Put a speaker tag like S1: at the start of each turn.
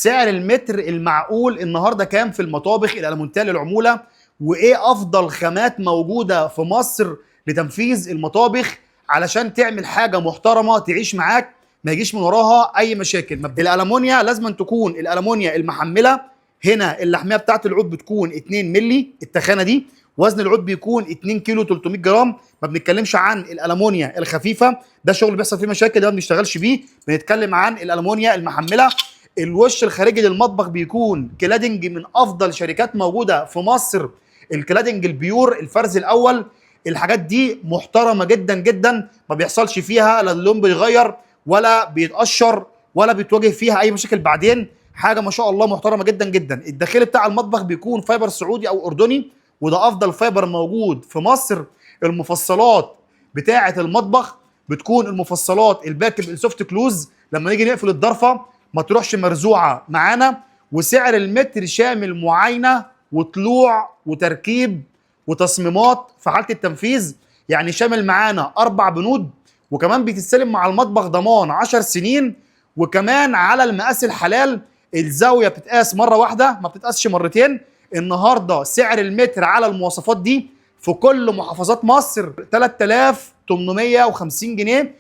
S1: سعر المتر المعقول النهارده كام في المطابخ الالمونتال للعموله، وايه افضل خامات موجوده في مصر لتنفيذ المطابخ علشان تعمل حاجه محترمه تعيش معاك ما يجيش من وراها اي مشاكل. الالمونيا لازم أن تكون الالمونيا المحمله. هنا اللحميه بتاعت العود بتكون 2 مللي التخانه دي، وزن العود بيكون 2 كيلو 300 جرام. ما بنتكلمش عن الالمونيا الخفيفه، ده شغل بيحصل فيه مشاكل، ده ما بنشتغلش بيه. بنتكلم عن الالمونيا المحمله. الوش الخارجي للمطبخ بيكون كلادنج من افضل شركات موجوده في مصر، الكلادنج البيور الفرز الاول. الحاجات دي محترمه جدا جدا، ما بيحصلش فيها لا اللون بيغير ولا بيتقشر ولا بيتواجه فيها اي مشاكل بعدين. حاجه ما شاء الله محترمه جدا جدا. الداخلي بتاع المطبخ بيكون فايبر سعودي او اردني، وده افضل فايبر موجود في مصر. المفصلات بتاعه المطبخ بتكون المفصلات الباكب السوفت كلوز، لما نيجي نقفل الضرفه ما تروحش مرزوعه معانا. وسعر المتر شامل معاينه وطلوع وتركيب وتصميمات في حاله التنفيذ، يعني شامل معانا 4 بنود، وكمان بتستلم مع المطبخ ضمان 10 سنين. وكمان على المقاس الحلال، الزاويه بتتقاس مره واحده ما بتتقاسش مرتين. النهارده سعر المتر على المواصفات دي في كل محافظات مصر 3850 جنيه،